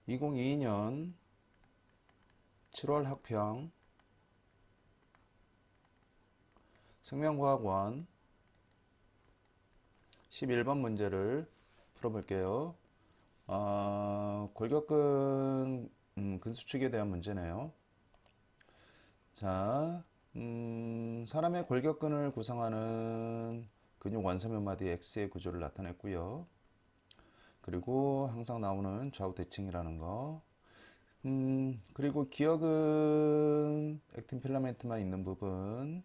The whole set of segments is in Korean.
2022년 7월 학평 생명과학원 11번 문제를 풀어볼게요. 골격근 근수축에 대한 문제네요. 자, 사람의 골격근을 구성하는 근육 원섬 몇 마디 X의 구조를 나타냈고요. 그리고 항상 나오는 좌우 대칭이라는 거. 그리고 기억은 액틴 필라멘트만 있는 부분,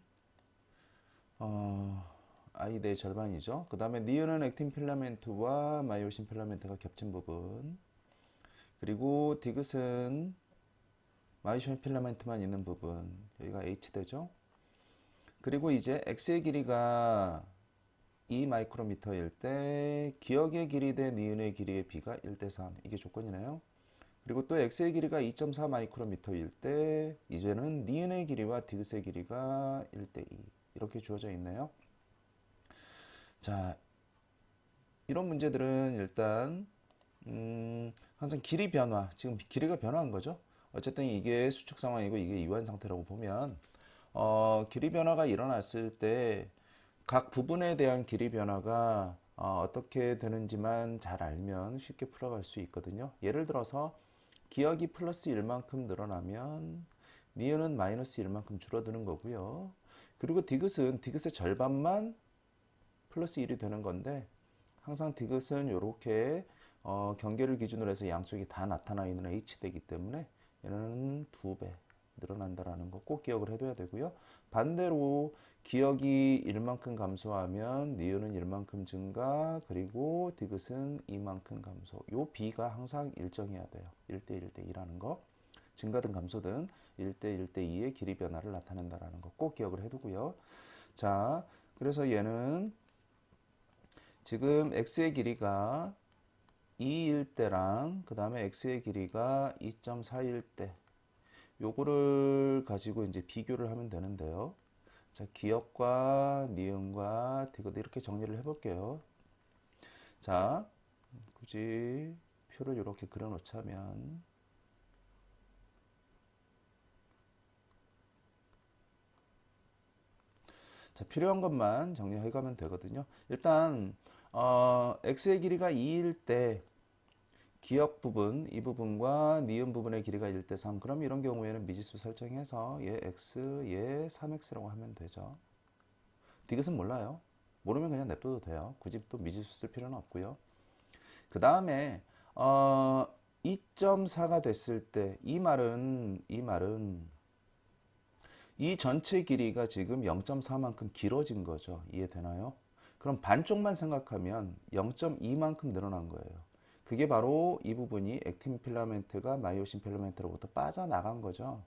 I의 절반이죠. 그 다음에 니은은 액틴 필라멘트와 마이오신 필라멘트가 겹친 부분, 그리고 디귿은 마이오신 필라멘트만 있는 부분, 여기가 H대죠. 그리고 이제 X의 길이가 2 마이크로미터일 때 기억의 길이 대 니은의 길이의 비가 1대 3, 이게 조건이네요. 그리고 또 x의 길이가 2.4 마이크로미터일 때 이제는 니은의 길이와 디귿의 길이가 1대 2 이렇게 주어져 있네요. 자, 이런 문제들은 일단 항상 길이 변화, 지금 길이가 변화한 거죠. 어쨌든 이게 수축 상황이고 이게 이완 상태라고 보면 길이 변화가 일어났을 때 각 부분에 대한 길이 변화가 어떻게 되는지만 잘 알면 쉽게 풀어갈 수 있거든요. 예를 들어서 기억이 플러스 1만큼 늘어나면 니은은 마이너스 1만큼 줄어드는 거고요. 그리고 디귿의 절반만 플러스 1이 되는 건데 항상 디귿은 이렇게 경계를 기준으로 해서 양쪽이 다 나타나 있는 H대이기 때문에 얘는 2배 늘어난다라는 거 꼭 기억을 해둬야 되고요. 반대로 기억이 1만큼 감소하면 니은은 1만큼 증가, 그리고 디귿은 2만큼 감소. 요 비가 항상 일정해야 돼요. 1대 1대 2라는 거. 증가든 감소든 1대 1대 2의 길이 변화를 나타낸다라는 거 꼭 기억을 해두고요. 자, 그래서 얘는 지금 x의 길이가 2일 때랑 그 다음에 x의 길이가 2.4일 때 요거를 가지고 이제 비교를 하면 되는데요. 자, 기억과 니은과 디귿 이렇게 정리를 해볼게요. 자, 굳이 표를 이렇게 그려 놓자면 자, 필요한 것만 정리해 가면 되거든요. 일단 x의 길이가 2일 때 기억 부분, 이 부분과 니은 부분의 길이가 1대 3. 그럼 이런 경우에는 미지수 설정해서 얘 x, 얘 3x라고 하면 되죠. 디귿은 몰라요. 모르면 그냥 냅둬도 돼요. 굳이 또 미지수 쓸 필요는 없고요. 그 다음에 2.4가 됐을 때 이 말은 이 전체 길이가 지금 0.4만큼 길어진 거죠. 이해되나요? 그럼 반쪽만 생각하면 0.2만큼 늘어난 거예요. 그게 바로 이 부분이 액틴 필라멘트가 마이오신 필라멘트로부터 빠져나간 거죠.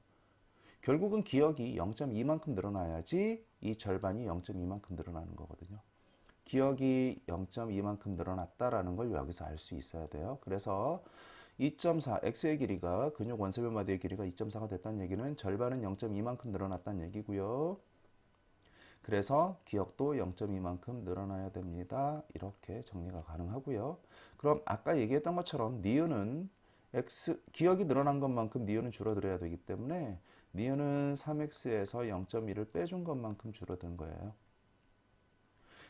결국은 기억이 0.2만큼 늘어나야지 이 절반이 0.2만큼 늘어나는 거거든요. 기억이 0.2만큼 늘어났다라는 걸 여기서 알 수 있어야 돼요. 그래서 2.4, x의 길이가 근육 원소변 마디의 길이가 2.4가 됐다는 얘기는 절반은 0.2만큼 늘어났다는 얘기고요. 그래서 기억도 0.2만큼 늘어나야 됩니다. 이렇게 정리가 가능하고요. 그럼 아까 얘기했던 것처럼 니은은 기억이 늘어난 것만큼 니은은 줄어들어야 되기 때문에 니은은 3x에서 0.1을 빼준 것만큼 줄어든 거예요.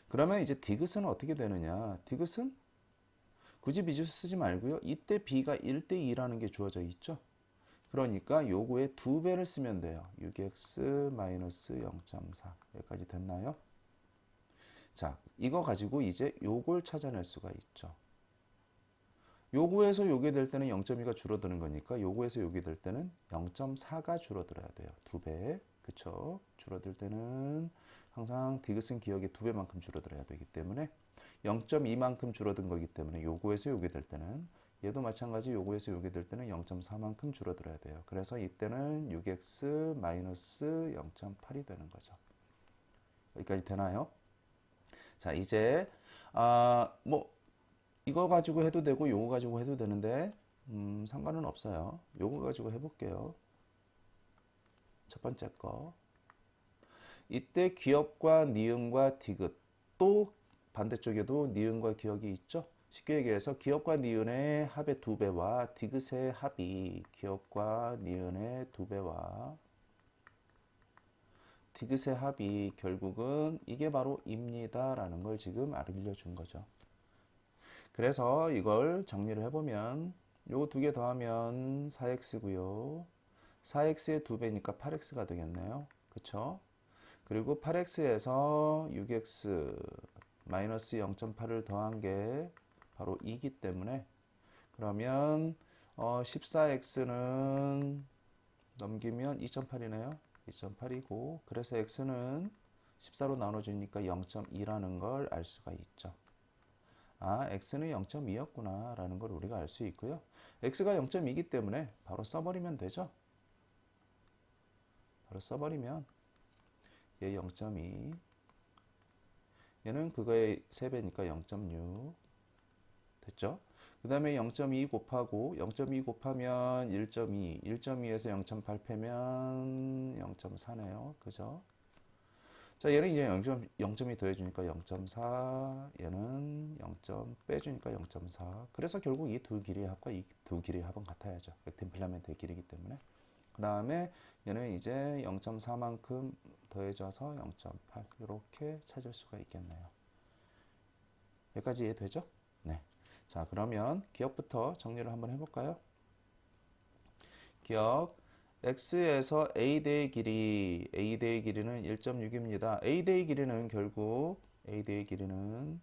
그러면 이제 디귿은 어떻게 되느냐? 디귿은 굳이 미지수 쓰지 말고요. 이때 b가 1대 2라는 게 주어져 있죠. 그러니까 요거의 2배를 쓰면 돼요. 6x-0.4 여기까지 됐나요? 자, 이거 가지고 이제 요걸 찾아낼 수가 있죠. 요거에서 요게 될 때는 0.2가 줄어드는 거니까 요거에서 요게 될 때는 0.4가 줄어들어야 돼요. 2배. 그쵸? 줄어들 때는 항상 디귿은 기억의 2배만큼 줄어들어야 되기 때문에 0.2만큼 줄어든 거기 때문에 요거에서 요게 될 때는 얘도 마찬가지 요거에서 요게 될 때는 0.4만큼 줄어들어야 돼요. 그래서 이때는 6x-0.8이 되는 거죠. 여기까지 되나요? 자, 이제 뭐 이거 가지고 해도 되고 요거 가지고 해도 되는데 상관은 없어요. 요거 가지고 해볼게요. 첫 번째 거. 이때 기억과 니은과 디귿 또 반대쪽에도 니은과 기억이 있죠. 쉽게 얘기해서 기억과 니은의 합의 2배와 디귿의 합이 기억과 니은의 2배와 디귿의 합이 결국은 이게 바로 입니다라는 걸 지금 알려준 거죠. 그래서 이걸 정리를 해보면 요거 두 개 더하면 4x고요. 4x의 2배니까 8x가 되겠네요. 그쵸? 그리고 8x에서 6x 마이너스 0.8을 더한 게 바로 2기 때문에 그러면 14x는 넘기면 2.8이네요. 2.8이고 그래서 x는 14로 나눠주니까 0.2라는 걸 알 수가 있죠. 아, x는 0.2였구나 라는 걸 우리가 알 수 있고요. x가 0.2이기 때문에 바로 써버리면 되죠. 바로 써버리면 얘 0.2, 얘는 그거의 3배니까 0.6 됐죠? 그 다음에 0.2 곱하고 0.2 곱하면 1.2, 1.2에서 0.8 빼면 0.4네요. 그죠? 자, 얘는 이제 0.2 더해주니까 0.4, 얘는 0. 빼주니까 0.4. 그래서 결국 이 두 길이의 합과 이 두 길이의 합은 같아야죠. 렉템플라멘트의 길이기 때문에. 그 다음에 얘는 이제 0.4만큼 더해져서 0.8 이렇게 찾을 수가 있겠네요. 여기까지 이해되죠? 네. 자, 그러면 기억부터 정리를 한번 해볼까요? 기억 x에서 a대의 길이는 1.6입니다. a대의 길이는 결국 a대의 길이는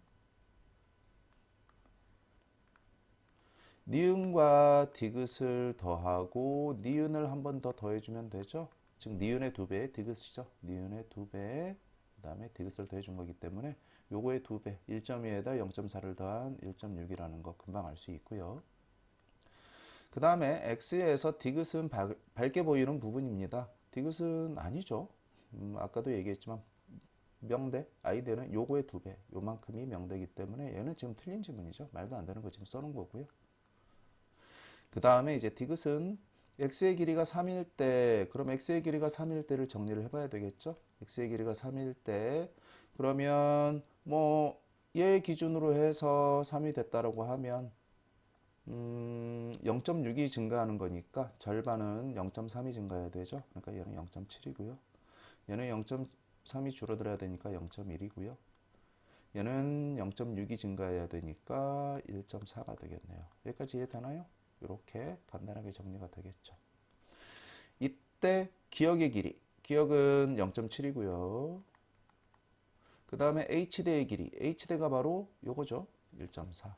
니은과 디귿을 더하고 니은을 한 번 더 더해주면 되죠. 즉 니은의 2배 디귿이죠. 니은의 2배 그 다음에 디귿을 더해준 거기 때문에 요거의 2배 1.2에다 0.4를 더한 1.6이라는 거 금방 알 수 있고요. 그 다음에 x에서 디귿은 밝게 보이는 부분입니다. 디귿은 아니죠. 아까도 얘기했지만 명대, i대는 요거의 2배, 요만큼이 명대이기 때문에 얘는 지금 틀린 지문이죠. 말도 안 되는 거 지금 써놓은 거고요. 그 다음에 이제 디귿은 x의 길이가 3일 때, 그럼 x의 길이가 3일 때를 정리를 해봐야 되겠죠? x의 길이가 3일 때, 그러면 뭐 얘 기준으로 해서 3이 됐다라고 하면 0.6이 증가하는 거니까 절반은 0.3이 증가해야 되죠. 그러니까 얘는 0.7이고요. 얘는 0.3이 줄어들어야 되니까 0.1이고요. 얘는 0.6이 증가해야 되니까 1.4가 되겠네요. 여기까지 이해되나요? 이렇게 간단하게 정리가 되겠죠. 이때 기억의 길이, 기억은 0.7이고요. 그 다음에 h대의 길이, h대가 바로 요거죠. 1.4.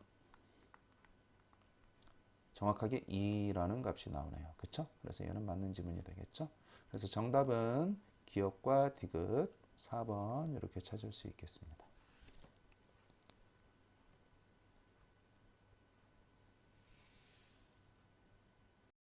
정확하게 2라는 값이 나오네요. 그쵸? 그래서 얘는 맞는 지문이 되겠죠? 그래서 정답은 기억과 디귿 4번 이렇게 찾을 수 있겠습니다.